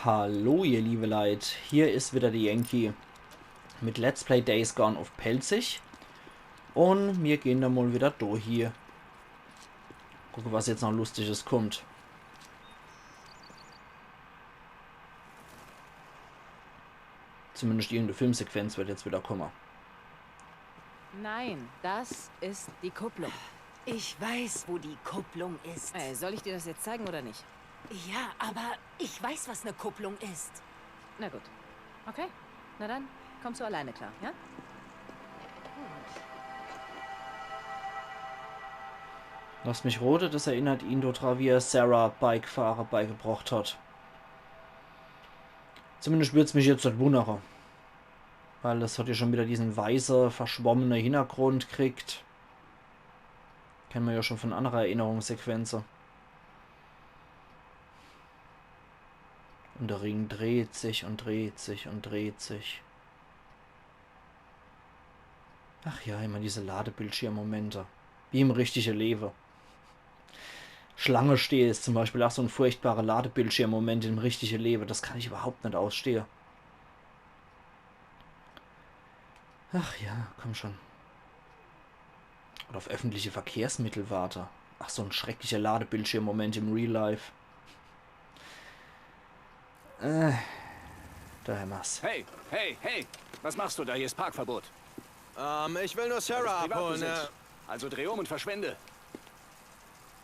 Hallo ihr liebe Leid, hier ist wieder die Yankee mit Let's Play Days Gone auf Pelzig und wir gehen dann mal wieder durch hier. Gucken, was jetzt noch Lustiges kommt. Zumindest irgendeine Filmsequenz wird jetzt wieder kommen. Nein, das ist die Kupplung. Ich weiß, wo die Kupplung ist. Soll ich dir das jetzt zeigen oder nicht? Ja, aber ich weiß, was eine Kupplung ist. Na gut. Okay. Na dann, kommst du alleine klar, ja? Lass mich rote, das erinnert ihn daran, wie er Sarah Bikefahrer beigebracht hat. Zumindest würde es mich jetzt nicht wundern. Weil das hat ja schon wieder diesen weißen, verschwommenen Hintergrund kriegt. Kennen wir ja schon von anderer Erinnerungssequenzen. Und der Ring dreht sich und dreht sich und dreht sich. Ach ja, immer diese Ladebildschirmmomente. Wie im richtigen Leben. Schlange stehe ist zum Beispiel auch so ein furchtbarer Ladebildschirmmoment im richtigen Leben. Das kann ich überhaupt nicht ausstehen. Ach ja, komm schon. Oder auf öffentliche Verkehrsmittel warte. Ach, so ein schrecklicher Ladebildschirmmoment im Real Life. Da hämmer's. Hey, hey, hey! Was machst du da? Hier ist Parkverbot. Ich will nur Sarah abholen. Privatbesitz. Also dreh um und verschwinde.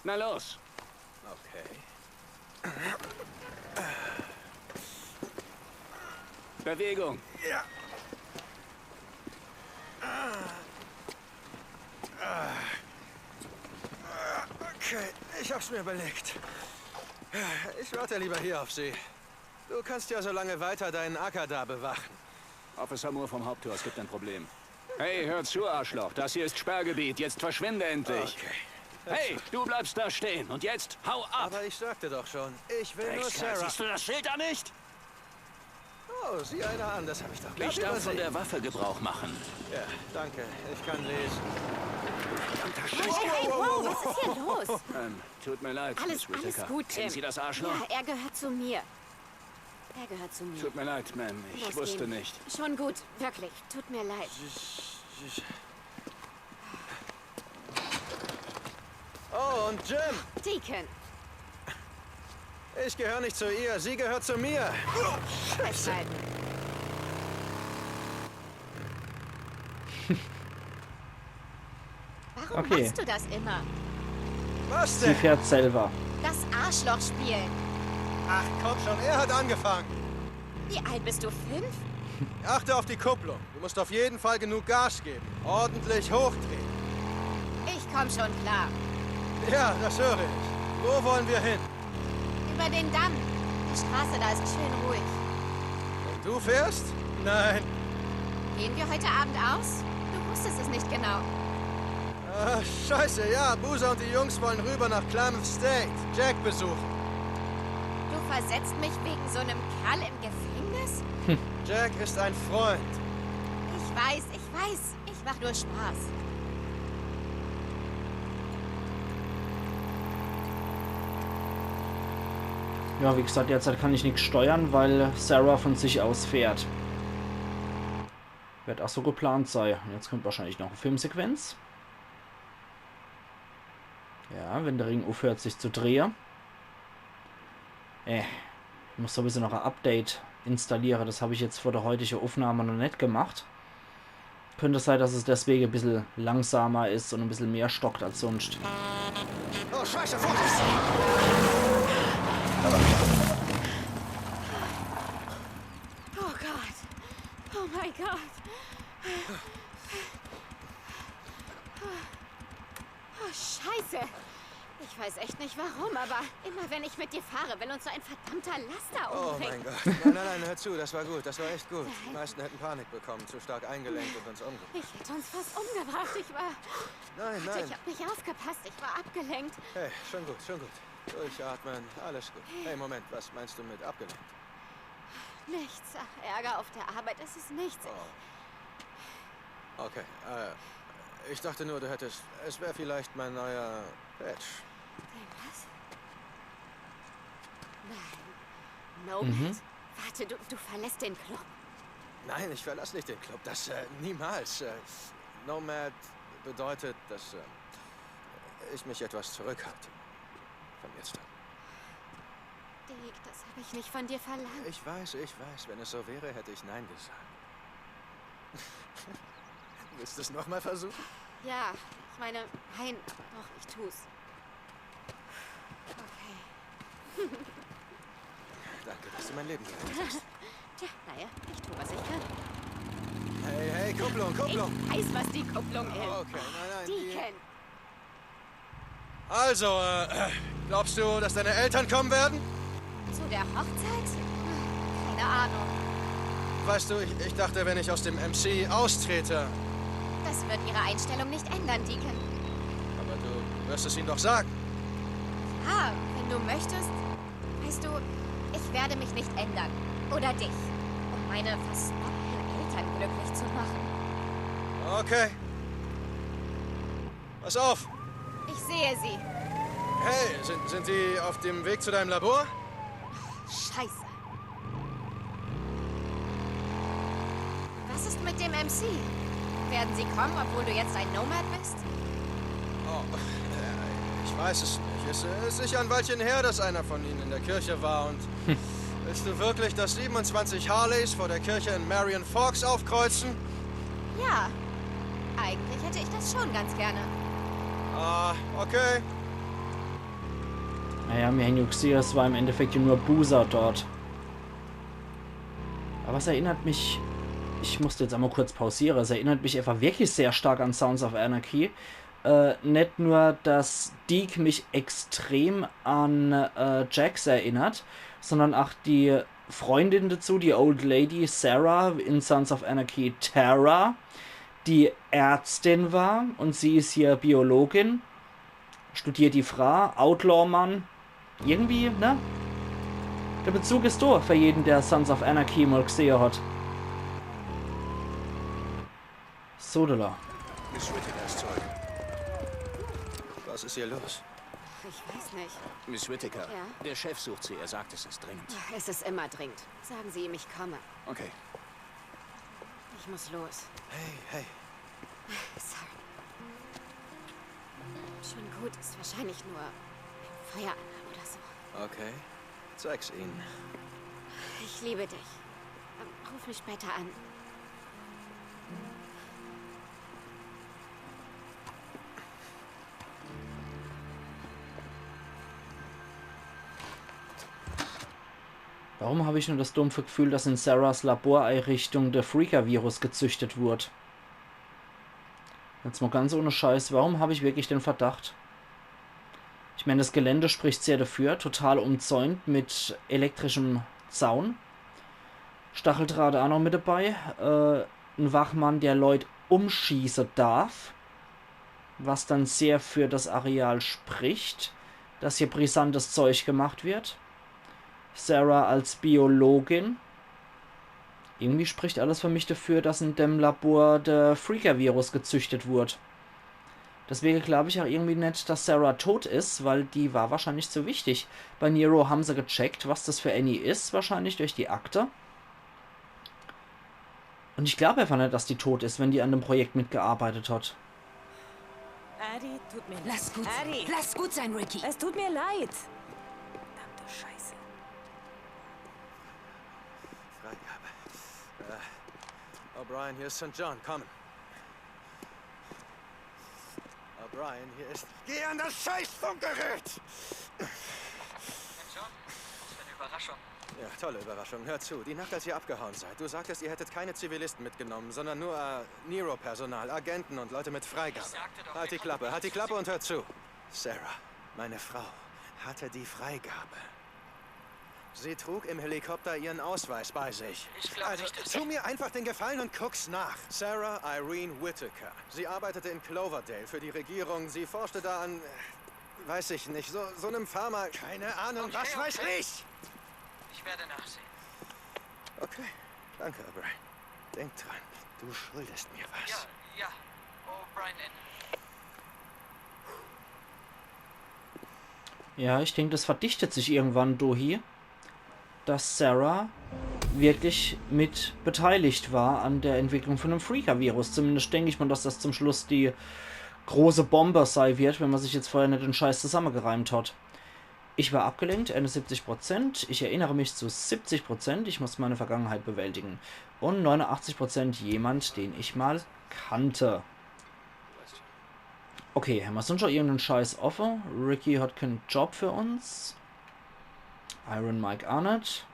Na los! Okay. Bewegung! Ja. Okay, ich hab's mir überlegt. Ich warte lieber hier auf Sie. Du kannst ja so lange weiter deinen Acker da bewachen. Officer Moore vom Haupttor, es gibt ein Problem. Hey, hör zu, Arschloch. Das hier ist Sperrgebiet. Jetzt verschwinde endlich. Okay. Hey, du bleibst da stehen. Und jetzt, hau ab! Aber ich sagte doch schon, ich will nur Dreckskerl, Sarah. siehst du das Schild da nicht? Oh, sieh einer an, das habe ich doch gleich Ich darf von übersehen. der Waffe Gebrauch machen. Ja, danke. Ich kann lesen. Verdammter Hey, Scheiß. hey, wow, was ist hier los? Tut mir leid, Alles Miss Whittaker. gut, Kennen Jim. Sie das Arschloch? Ja, er gehört zu mir. Er gehört zu mir. Tut mir leid, Ma'am. Ich Los, wusste gehen. nicht. Schon gut, wirklich. Tut mir leid. Oh, und Jim! Deacon, Ich gehöre nicht zu ihr, sie gehört zu mir. festhalten. Warum Okay. machst du das immer? Was Sie denn? fährt selber. Das Arschloch spielen. Ach, komm schon, er hat angefangen. Wie alt bist du? 5? Achte auf die Kupplung. Du musst auf jeden Fall genug Gas geben. Ordentlich hochdrehen. Ich komm schon klar. Ja, das höre ich. Wo wollen wir hin? Über den Damm. Die Straße da ist schön ruhig. Und du fährst? Nein. Gehen wir heute Abend aus? Du wusstest es nicht genau. Ah, scheiße, ja. Boozer und die Jungs wollen rüber nach Klamath State. Jack besuchen. Du versetzt mich wegen so einem Kerl im Gefängnis? Jack ist ein Freund. Ich weiß. Ich mach nur Spaß. Ja, wie gesagt, derzeit kann ich nichts steuern, weil Sarah von sich aus fährt. Wird auch so geplant sein. Und jetzt kommt wahrscheinlich noch eine Filmsequenz. Ja, wenn der Ring aufhört sich zu drehen. Ich muss sowieso noch ein Update installieren. Das habe ich jetzt vor der heutigen Aufnahme noch nicht gemacht. Könnte sein, dass es deswegen ein bisschen langsamer ist und ein bisschen mehr stockt als sonst. Oh, scheiße, Fokus! Oh Gott. Oh mein Gott. Oh, Scheiße. Ich weiß echt nicht warum, aber immer wenn ich mit dir fahre, will uns so ein verdammter Laster Oh umbringen. mein Gott. Nein, hör zu, das war gut. Das war echt gut. Die meisten hätten Panik bekommen, zu stark eingelenkt und uns umgebracht. Ich hätte uns fast umgebracht. Ich war... Nein, Warte, ich nein. hab nicht aufgepasst. Ich war abgelenkt. Hey, schon gut, schon gut. Durchatmen, alles gut. Hey, Moment, was meinst du mit abgelenkt? Nichts. Ach, Ärger auf der Arbeit. Es ist nichts. Okay, ich dachte nur, du hättest... Es wäre vielleicht mein neuer Badge. Was? Nein. Nomad? Warte, du verlässt den Club. Nein, ich verlasse nicht den Club. Das niemals. Nomad bedeutet, dass ich mich etwas zurückhalte. Von jetzt an. Dick, das habe ich nicht von dir verlangt. Ich weiß. Wenn es so wäre, hätte ich Nein gesagt. Willst du es nochmal versuchen? Ja, ich meine, nein, doch, ich tu's. Okay. Danke, dass du mein Leben gerettet hast. Tja, naja, ich tue, was ich kann. Hey, Kupplung. Ich weiß, was die Kupplung ist. Okay, nein. Deacon. Also, glaubst du, dass deine Eltern kommen werden? Zu der Hochzeit? Keine Ahnung. Weißt du, ich dachte, wenn ich aus dem MC austrete. Das wird ihre Einstellung nicht ändern, Deacon. Aber du wirst es ihnen doch sagen. Ja, wenn du möchtest. Weißt du, ich werde mich nicht ändern. Oder dich. Um meine versnobten Eltern glücklich zu machen. Okay. Pass auf. Ich sehe sie. Hey, sind die auf dem Weg zu deinem Labor? Scheiße. Was ist mit dem MC? Werden sie kommen, obwohl du jetzt ein Nomad bist? Oh, ich weiß es nicht. Es ist sicher ein Weilchen her, dass einer von ihnen in der Kirche war. Und willst du wirklich, dass 27 Harleys vor der Kirche in Marion Forks aufkreuzen? Ja. Eigentlich hätte ich das schon ganz gerne. Ah, okay. Naja, Mehenuxias war im Endeffekt ja nur Boozer dort. Aber es erinnert mich... Ich musste jetzt einmal kurz pausieren. Es erinnert mich einfach wirklich sehr stark an Sons of Anarchy. Nicht nur, dass Deke mich extrem an Jax erinnert, sondern auch die Freundin dazu, die Old Lady Sarah in Sons of Anarchy Tara, die Ärztin war und sie ist hier Biologin, studiert die Frau, Outlaw-Mann. Irgendwie, ne? Der Bezug ist da für jeden, der Sons of Anarchy mal gesehen hat. Sodala. Miss Whittaker ist zurück. Was ist hier los? Ich weiß nicht. Miss Whittaker, Ja? der Chef sucht Sie. Er sagt, es ist dringend. Es ist immer dringend. Sagen Sie ihm, ich komme. Okay. Ich muss los. Hey. Sorry. Schon gut, ist wahrscheinlich nur ein Feueralarm oder so. Okay. Zeig's ihnen. Ich liebe dich. Ruf mich später an. Warum habe ich nur das dumpfe Gefühl, dass in Sarahs Laboreinrichtung der Freaker-Virus gezüchtet wurde? Jetzt mal ganz ohne Scheiß, warum habe ich wirklich den Verdacht? Ich meine, das Gelände spricht sehr dafür, total umzäunt mit elektrischem Zaun. Stacheldraht auch noch mit dabei. Ein Wachmann, der Leute umschießen darf. Was dann sehr für das Areal spricht, dass hier brisantes Zeug gemacht wird. Sarah als Biologin. Irgendwie spricht alles für mich dafür, dass in dem Labor der Freaker-Virus gezüchtet wurde. Deswegen glaube ich auch irgendwie nicht, dass Sarah tot ist, weil die war wahrscheinlich zu wichtig. Bei Nero haben sie gecheckt, was das für Annie ist, wahrscheinlich durch die Akte. Und ich glaube einfach nicht, dass die tot ist, wenn die an dem Projekt mitgearbeitet hat. Addie, tut mir leid. Lass gut sein. Addie, Lass gut sein, Ricky. es tut mir leid. Verdammte Scheiße. Freigabe. O'Brien, hier ist St. John. Kommen. O'Brien, hier ist... Geh an das Scheißfunkgerät! John, was für eine Überraschung. Ja, tolle Überraschung. Hör zu. Die Nacht, als ihr abgehauen seid, du sagtest, ihr hättet keine Zivilisten mitgenommen, sondern nur Nero-Personal, Agenten und Leute mit Freigabe. Ich sagte doch, Halt die wir Klappe, hatten halt die nichts Klappe und hör zu. Sarah, meine Frau, hatte die Freigabe. Sie trug im Helikopter ihren Ausweis bei sich. Ich glaub Also, nicht, dass tu mir einfach den Gefallen und guck's nach. Sarah Irene Whittaker. Sie arbeitete in Cloverdale für die Regierung. Sie forschte da an, weiß ich nicht, so einem Pharma... Keine Ahnung, Okay, was weiß okay. ich? Ich werde nachsehen. Okay, danke, O'Brien. Denk dran, du schuldest mir was. Ja. O'Brien in. Ja, ich denke, das verdichtet sich irgendwann, Dohi. dass Sarah wirklich mit beteiligt war an der Entwicklung von einem Freaker-Virus. Zumindest denke ich mal, dass das zum Schluss die große Bombe sein wird, wenn man sich jetzt vorher nicht den Scheiß zusammengereimt hat. Ich war abgelenkt, 71%. Ich erinnere mich zu 70%. Ich muss meine Vergangenheit bewältigen. Und 89% jemand, den ich mal kannte. Okay, haben wir sonst schon irgendeinen Scheiß offen? Ricky hat keinen Job für uns. Iron Mike Arnett.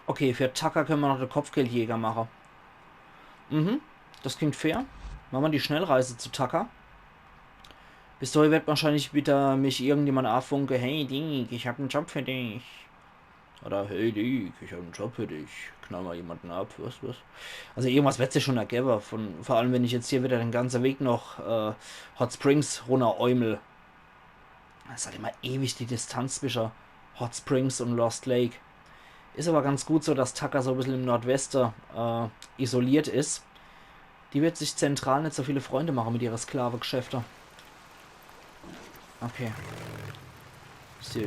Okay, für Tucker können wir noch den Kopfgeldjäger machen. Das klingt fair. Machen wir die Schnellreise zu Tucker. Bis dahin wird wahrscheinlich wieder mich irgendjemand anfunken. Hey Dick, ich habe einen Job für dich. Oder hey Dick, ich habe einen Job für dich. Knall mal jemanden ab. Was? Also irgendwas wird sich schon ergeben. Vor allem, wenn ich jetzt hier wieder den ganzen Weg noch Hot Springs runteräumel. Das ist halt immer ewig die Distanz zwischen Hot Springs und Lost Lake. Ist aber ganz gut so, dass Tucker so ein bisschen im Nordwesten isoliert ist. Die wird sich zentral nicht so viele Freunde machen mit ihrer Sklavengeschäfte. Okay. So.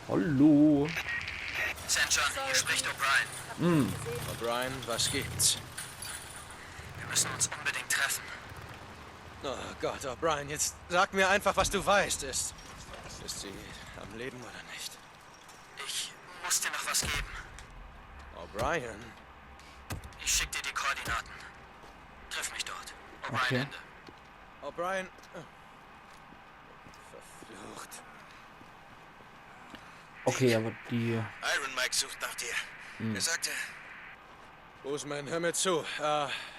Hallo. St. John, hier spricht O'Brien. O'Brien, was gibt's? Wir müssen uns unbedingt treffen. Oh Gott, O'Brien, jetzt sag mir einfach, was du weißt. Ist sie am Leben oder nicht? Ich muss dir noch was geben. O'Brien? Ich schick dir die Koordinaten. Triff mich dort. O'Brien Okay. Ende. O'Brien? Verflucht. Okay, aber die... Iron Mike sucht nach dir. Er sagte, Usman, hör mir zu.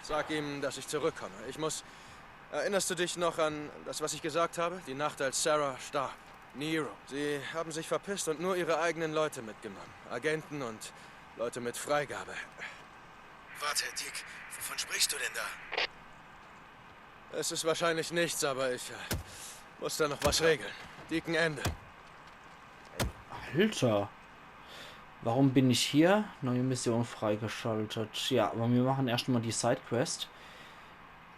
Sag ihm, dass ich zurückkomme. Ich muss... Erinnerst du dich noch an das, was ich gesagt habe? Die Nacht, als Sarah starb. Nero. Sie haben sich verpisst und nur ihre eigenen Leute mitgenommen. Agenten und Leute mit Freigabe. warte, Dick, wovon sprichst du denn da? Es ist wahrscheinlich nichts, aber ich muss da noch was regeln. Dicken Ende. Alter. Warum bin ich hier? Neue Mission freigeschaltet. Ja, aber wir machen erstmal die Sidequest.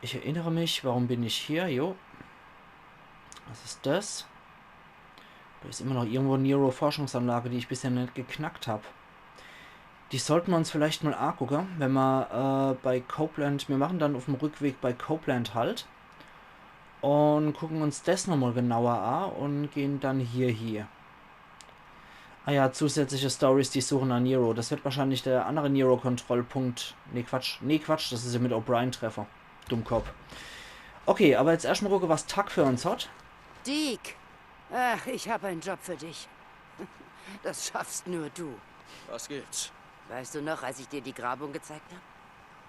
Ich erinnere mich, warum bin ich hier? Jo. Was ist das? Da ist immer noch irgendwo eine Nero-Forschungsanlage, die ich bisher nicht geknackt habe. Die sollten wir uns vielleicht mal angucken, wenn wir bei Copeland... Wir machen dann auf dem Rückweg bei Copeland halt. Und gucken uns das nochmal genauer an und gehen dann hier. Ah ja, zusätzliche Stories, die suchen nach Nero. Das wird wahrscheinlich der andere Nero-Kontrollpunkt. Nee, Quatsch, das ist ja mit O'Brien-Treffer. Dummkopf. Okay, aber jetzt erstmal gucken, was Tuck für uns hat. Dick! Ach, ich habe einen Job für dich. Das schaffst nur du. Was gibt's? Weißt du noch, als ich dir die Grabung gezeigt habe?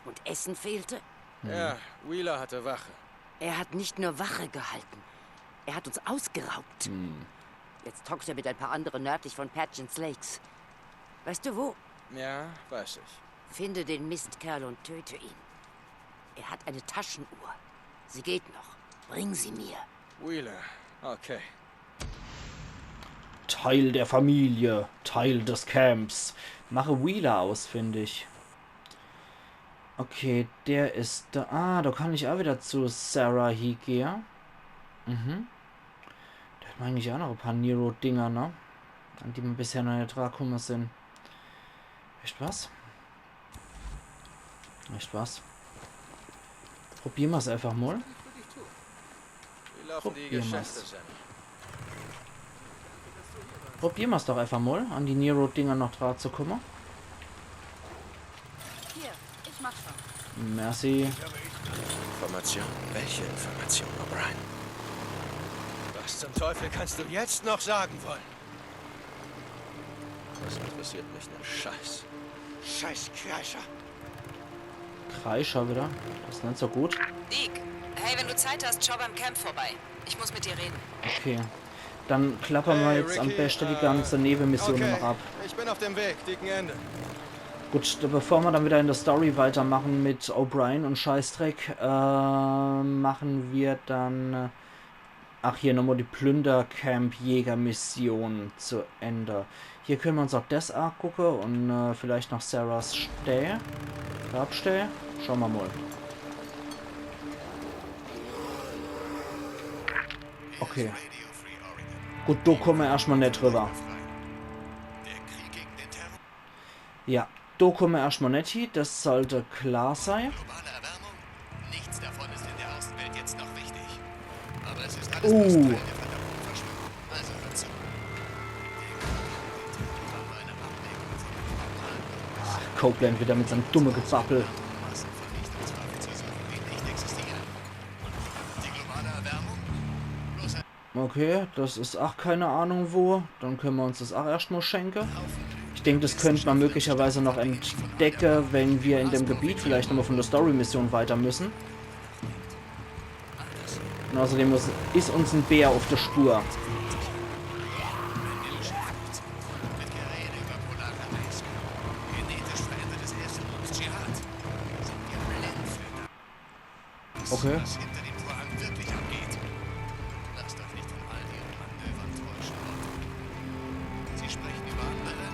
Und Essen fehlte? Ja, Wheeler hatte Wache. Er hat nicht nur Wache gehalten. Er hat uns ausgeraubt. Jetzt hockt er mit ein paar anderen nördlich von Patchens Lakes. Weißt du wo? Ja, weiß ich. Finde den Mistkerl und töte ihn. Er hat eine Taschenuhr. Sie geht noch. Bring sie mir. Wheeler, okay. Teil der Familie, Teil des Camps. Mache Wheeler aus, finde ich. Okay, der ist da. Ah, da kann ich auch wieder zu Sarah Higia. Da hat man eigentlich auch noch ein paar Nero-Dinger, ne? An die wir bisher noch nicht drangekommen sind. Echt was? Echt was? Probieren wir es einfach mal. Wie laufen die Probieren Geschäfte, wir's. Sam? Probieren wir es doch einfach mal, an die Nero-Dinger noch dran zu kommen. Hier, ich mach schon. Merci. Information? Welche Information, O'Brien? Was zum Teufel kannst du jetzt noch sagen wollen? Das interessiert mich nur Scheiß. Scheiß Kreischer. Kreischer wieder. Das ist nicht so gut. Dick, hey, wenn du Zeit hast, schau beim Camp vorbei. Ich muss mit dir reden. Okay. Dann klappern wir Hey, jetzt am Ricky, besten die ganze Nebenmission okay. noch ab. Ich bin auf dem Weg, dicken Ende. Gut, bevor wir dann wieder in der Story weitermachen mit O'Brien und Scheißdreck, machen wir dann... ach, hier nochmal die Plündercamp-Jäger-Mission zu Ende. Hier können wir uns auch das angucken und vielleicht noch Sarahs Steh. Grabsteh. Schauen wir mal. Okay. Gut, da kommen wir erstmal nicht drüber. Der Krieg gegen den Terror, Ja, da kommen wir erstmal nicht hin. Das sollte klar sein. globale Erwärmung, nichts davon ist in der Außenwelt jetzt noch wichtig. Aber es ist alles bloß Teil der verdammten Verschwörung. Also hört zu. Der Krieg gegen den Terror war eine Ablenkung von globalen Copeland wieder mit seinem dummen Gebabbel. Massenvernichtungswaffen zu suchen, die nicht existieren. Die globale Erwärmung? Bloß ein Okay, das ist auch keine Ahnung wo. Dann können wir uns das auch erstmal schenken. Ich denke, das könnte man möglicherweise noch entdecken, wenn wir in dem Gebiet vielleicht nochmal von der Story-Mission weiter müssen. Und außerdem ist uns ein Bär auf der Spur. mit Gerede über Polarkatalyse. Genetisch verändertes Herstellungs Dschihad. Sind wir blind für Okay. was hinter dem Vorhang wirklich abgeht. Lasst euch nicht von all ihren Manövern täuschen. Sie sprechen über andere.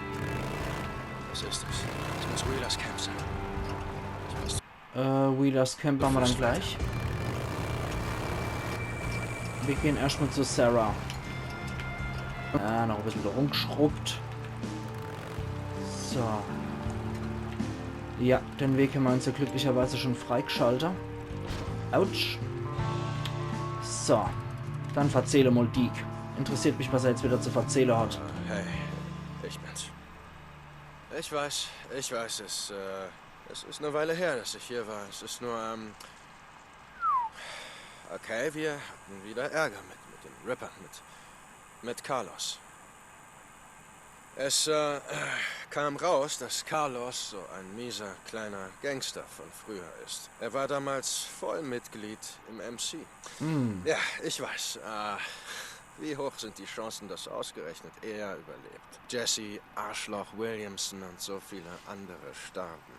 Was ist es? Es muss Wheelers Camp sein. Wheelers Camp haben wir dann gleich. Wir gehen erstmal zu Sarah. Noch ein bisschen rumgeschrubbt. So. Ja, den Weg haben wir uns ja glücklicherweise schon freigeschaltet. Autsch. So. Dann verzähle mal Deke. Interessiert mich, was er jetzt wieder zu verzählen hat. Hey, ich bin's. Ich weiß, es ist eine Weile her, dass ich hier war. Es ist nur, okay, wir hatten wieder Ärger mit den Rippern, mit Carlos. Es kam raus, dass Carlos so ein mieser kleiner Gangster von früher ist. Er war damals Vollmitglied im MC. Ja, ich weiß. Wie hoch sind die Chancen, dass ausgerechnet er überlebt? Jesse, Arschloch, Williamson und so viele andere starben.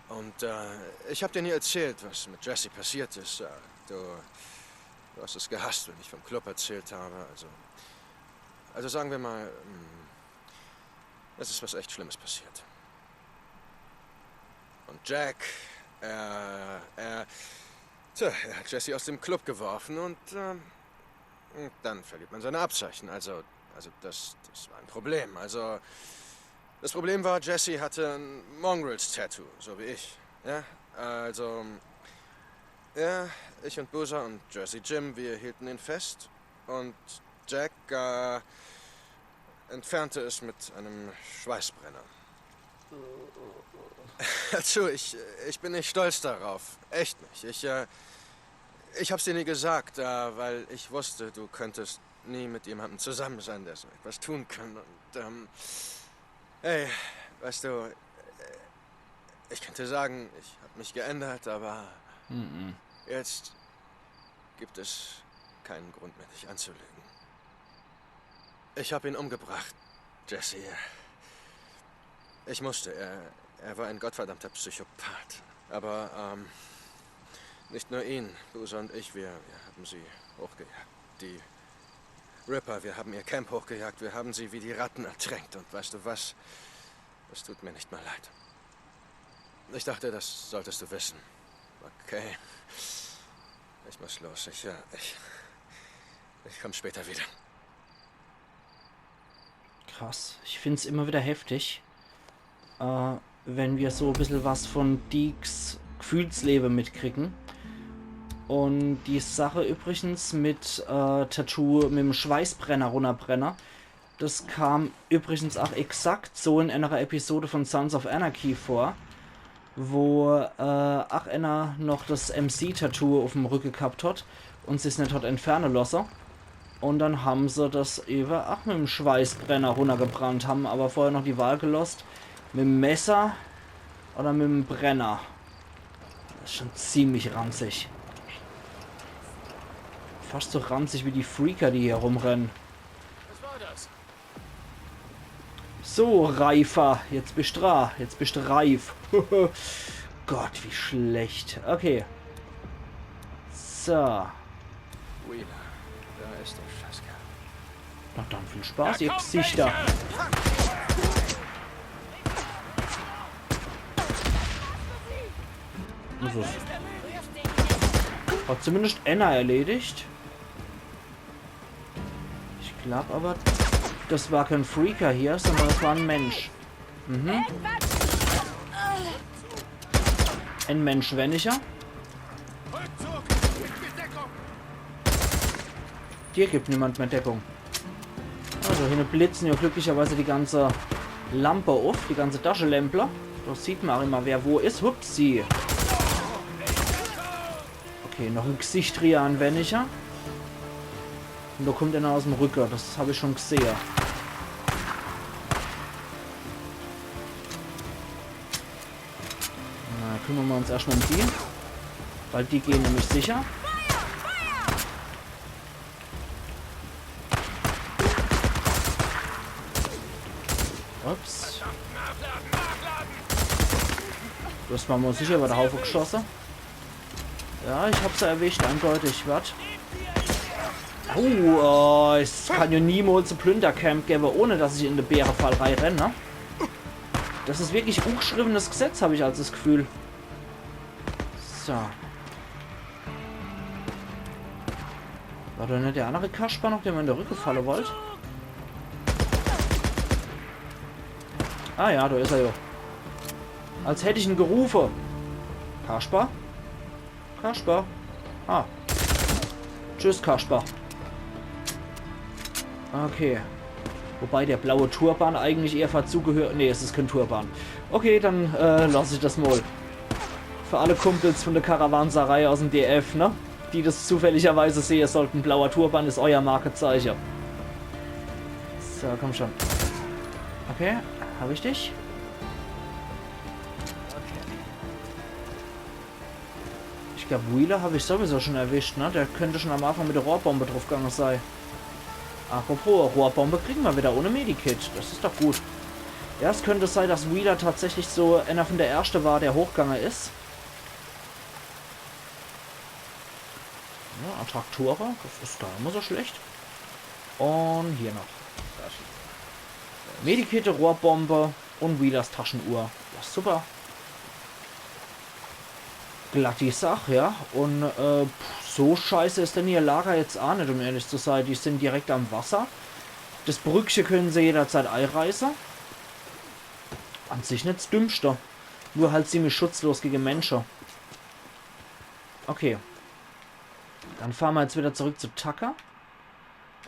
Und ich habe dir nie erzählt, was mit Jesse passiert ist. Du hast es gehasst, wenn ich vom Club erzählt habe. Also sagen wir mal, es ist was echt Schlimmes passiert. Und Jack, er hat Jesse aus dem Club geworfen und dann verliert man seine Abzeichen. Also das war ein Problem. Also das Problem war, Jesse hatte ein Mongrels-Tattoo, so wie ich. Ja, also ja, ich und Boozer und Jersey Jim, wir hielten ihn fest und Jack entfernte es mit einem Schweißbrenner. Also, ich bin nicht stolz darauf. Echt nicht. Ich hab's dir nie gesagt, weil ich wusste, du könntest nie mit jemandem zusammen sein, der so etwas tun kann. Und, hey, weißt du, ich könnte sagen, ich habe mich geändert, aber jetzt gibt es keinen Grund mehr, dich anzulügen. Ich habe ihn umgebracht, Jesse. Ich musste. Er war ein gottverdammter Psychopath. Aber, nicht nur ihn, Boozer und ich, wir haben sie hochgejagt. Die Ripper, wir haben ihr Camp hochgejagt, wir haben sie wie die Ratten ertränkt. Und weißt du was? Es tut mir nicht mal leid. Ich dachte, das solltest du wissen. Okay. Ich muss los. Ich komme später wieder. Krass. Ich finde es immer wieder heftig, wenn wir so ein bisschen was von Dekes Gefühlsleben mitkriegen. Und die Sache übrigens mit Tattoo, mit dem Schweißbrenner, Runterbrenner, das kam übrigens auch exakt so in einer Episode von Sons of Anarchy vor, wo auch einer noch das MC-Tattoo auf dem Rücken gehabt hat und sich nicht hat entfernen lassen. Und dann haben sie das über auch mit dem Schweißbrenner runtergebrannt, haben aber vorher noch die Wahl gelost, mit dem Messer oder mit dem Brenner. Das ist schon ziemlich ranzig. Fast so ranzig wie die Freaker, die hier rumrennen. Was war das? So, Reifer, jetzt bist du dran. Jetzt bist du reif. Gott, wie schlecht. Okay. So. Wheeler, da ist der Scheißkerl. Na dann viel Spaß, ihr Gesichter. Also, hat zumindest Anna erledigt. glaube aber, das war kein Freaker hier, sondern das war ein Mensch. Mhm. Ein Mensch, wenn ich ja. Hier gibt niemand mehr Deckung. Also hier blitzen ja glücklicherweise die ganze Lampe auf, die ganze Taschenlämpler. Da sieht man auch immer, wer wo ist. Hupsi. Okay, noch ein Gesicht an Wenniger. Und da kommt einer aus dem Rücker. Das habe ich schon gesehen. Na, kümmern wir uns erstmal um die. Weil die gehen nämlich sicher. Ups. Das war mir sicher über der Haufe geschossen. Ja, ich hab's ja erwischt, eindeutig. Was? Oh, es kann ja niemals ein Plündercamp geben, ohne dass ich in der Bärenfallerei renne. Ne? Das ist wirklich ungeschriebenes Gesetz, habe ich also das Gefühl. So. War da nicht der andere Kasper noch, der mir in der Rücke fallen wollte? Ah ja, da ist er ja. Als hätte ich ihn gerufen. Kasper? Kasper? Ah. Tschüss, Kasper. Okay. Wobei der blaue Turban eigentlich eher dazugehört. Nee, es ist kein Turban. Okay, dann lasse ich das mal. Für alle Kumpels von der Karawanserei aus dem DF, ne? Die das zufälligerweise sehen sollten. Blauer Turban ist euer Markezeichen. So, komm schon. Okay, habe ich dich? Ich glaube, Wheeler habe ich sowieso schon erwischt, ne? Der könnte schon am Anfang mit der Rohrbombe draufgegangen sein. Apropos, Rohrbombe kriegen wir wieder ohne Medikit. Das ist doch gut. Ja, es könnte sein, dass Wheeler tatsächlich so einer von der Erste war, der hochgegangen ist. Ja, Attraktoren, das ist gar nicht so schlecht. Und hier noch. Medikit, Rohrbombe und Wheelers Taschenuhr. Ja, super. Glatt die Sache, ja. Und so scheiße ist denn ihr Lager jetzt auch nicht, um ehrlich zu sein. Die sind direkt am Wasser. Das Brückchen können sie jederzeit einreißen. An sich nicht das Dümmste. Nur halt ziemlich schutzlos gegen Menschen. Okay. Dann fahren wir jetzt wieder zurück zu Tucker.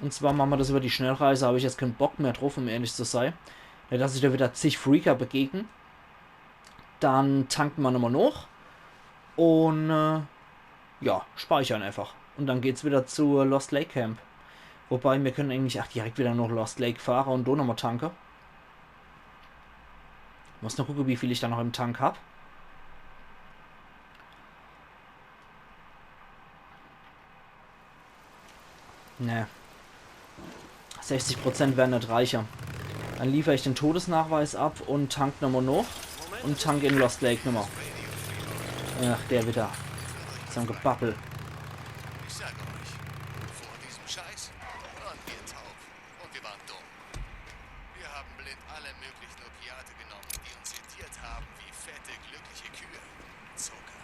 Und zwar machen wir das über die Schnellreise. Habe ich jetzt keinen Bock mehr drauf, um ehrlich zu sein. Ja, dass ich da wieder zig Freaker begegnen. Dann tanken wir nochmal noch. Und ja, speichern einfach. Und dann geht's wieder zu Lost Lake Camp. Wobei wir können eigentlich auch direkt wieder noch Lost Lake fahren und da nochmal tanken. Muss noch gucken, wie viel ich da noch im Tank habe. Ne. 60% werden nicht reicher. Dann liefere ich den Todesnachweis ab und tank nochmal noch. Und tank in Lost Lake nochmal. Ach, der wieder. Zum Gebabbel. Ich sage euch, vor diesem Scheiß waren wir taub und wir waren dumm. Wir haben blind alle möglichen Opiate genommen, die uns sediert haben wie fette, glückliche Kühe. Zucker.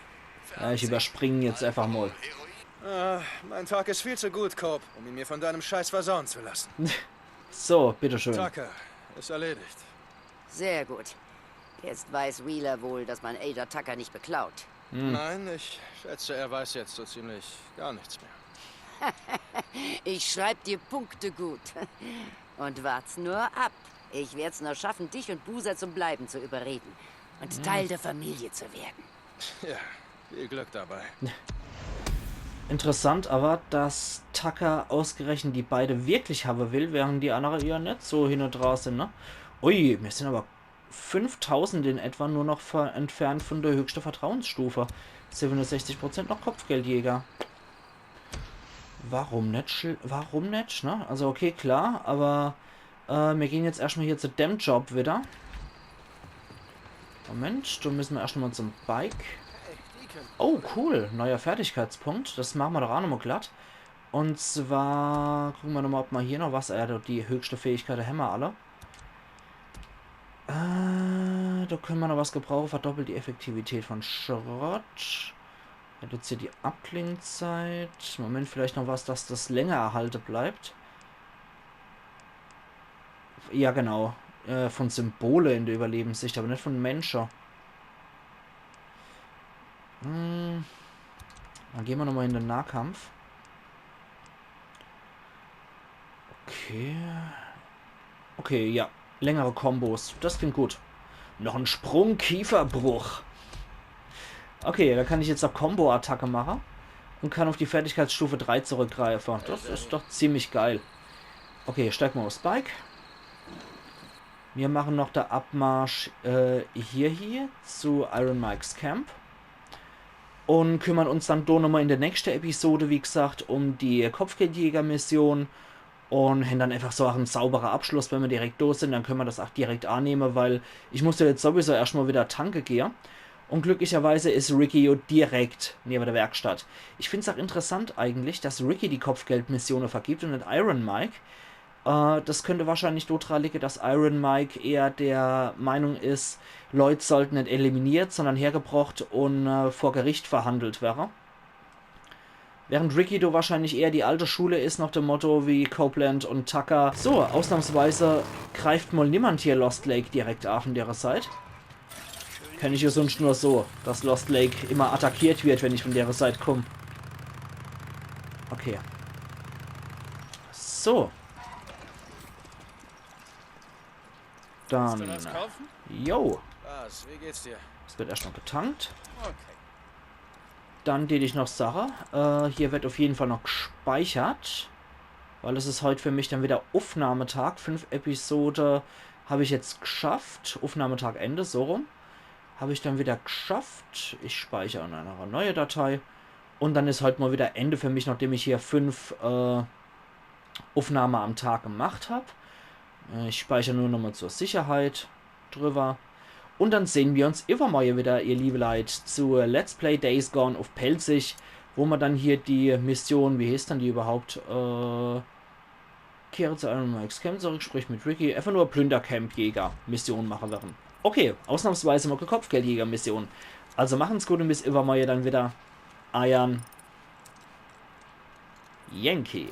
Ja, ich überspringe jetzt einfach mal. Mein Tag ist viel zu gut, Cope, um ihn mir von deinem Scheiß versauen zu lassen. So, bitteschön. Tucker, ist erledigt. Sehr gut. Jetzt weiß Wheeler wohl, dass man Ada Tucker nicht beklaut. Nein, ich schätze, er weiß jetzt so ziemlich gar nichts mehr. Ich schreib dir Punkte gut. Und wart's nur ab. Ich werd's nur schaffen, dich und Boozer zum Bleiben zu überreden. Und Teil der Familie zu werden. Ja, viel Glück dabei. Interessant aber, dass Tucker ausgerechnet die beide wirklich haben will, während die anderen ja nicht so hin und raus sind, ne? Ui, wir sind aber 5000 in etwa nur noch entfernt von der höchsten Vertrauensstufe. 67% noch Kopfgeldjäger. Warum nicht? Warum nicht, ne? Also okay, klar, aber wir gehen jetzt erstmal hier zu dem Job wieder. Moment, da müssen wir erstmal zum Bike. Oh, cool. Neuer Fertigkeitspunkt. Das machen wir doch auch nochmal glatt. Und zwar gucken wir nochmal, ob wir hier noch was... die höchste Fähigkeit der Hämmer alle. Da können wir noch was gebrauchen. Verdoppelt die Effektivität von Schrott. Reduziert die Abklingzeit. Moment, vielleicht noch was, dass das länger erhalten bleibt. Ja, genau. Von Symbole in der Überlebenssicht, aber nicht von Menschen. Dann gehen wir nochmal in den Nahkampf. Okay. Okay, ja. Längere Kombos. Das klingt gut. Noch ein Sprung, Kieferbruch. Okay, da kann ich jetzt auch Combo-Attacke machen. Und kann auf die Fertigkeitsstufe 3 zurückgreifen. Das ist doch ziemlich geil. Okay, steigen wir auf Spike. Wir machen noch den Abmarsch hier zu Iron Mike's Camp. Und kümmern uns dann nochmal in der nächsten Episode, wie gesagt, um die Kopfgeldjäger-Mission. Und haben dann einfach so auch einen sauberen Abschluss, wenn wir direkt durch sind. Dann können wir das auch direkt annehmen, weil ich muss ja jetzt sowieso erstmal wieder Tanke gehen. Und glücklicherweise ist Ricky direkt neben der Werkstatt. Ich finde es auch interessant eigentlich, dass Ricky die Kopfgeldmissionen vergibt und nicht Iron Mike. Das könnte wahrscheinlich daran liegen, dass Iron Mike eher der Meinung ist, Leute sollten nicht eliminiert, sondern hergebracht und vor Gericht verhandelt werden. Während Ricky wahrscheinlich eher die alte Schule ist, nach dem Motto wie Copeland und Tucker. So, ausnahmsweise greift mal niemand hier Lost Lake direkt an von der Seite. Kenne ich ja sonst nur so, dass Lost Lake immer attackiert wird, wenn ich von der Seite komme. Okay. So. Dann. Willst du das kaufen? Jo. Was? Wie geht's dir? Es wird erst noch getankt. Okay. Dann die ich noch Sache. Hier wird auf jeden Fall noch gespeichert. Weil es ist heute für mich dann wieder Aufnahmetag. 5 Episoden habe ich jetzt geschafft. Aufnahmetag Ende, so rum. Habe ich dann wieder geschafft. Ich speichere in einer neue Datei. Und dann ist heute mal wieder Ende für mich, nachdem ich hier 5 Aufnahmen am Tag gemacht habe. Ich speichere nur nochmal zur Sicherheit drüber. Und dann sehen wir uns immer mal wieder, ihr liebe Leute, zu Let's Play Days Gone auf Pelzig, wo man dann hier die Mission, wie hieß dann die überhaupt? Kehre zu Iron Mike's Camp zurück, sprich mit Ricky, einfach nur Plündercamp-Jäger Mission machen werden. Okay, ausnahmsweise mal Kopfgeldjäger Mission. Also machen's gut und bis immer mal dann wieder. Iron Yankee.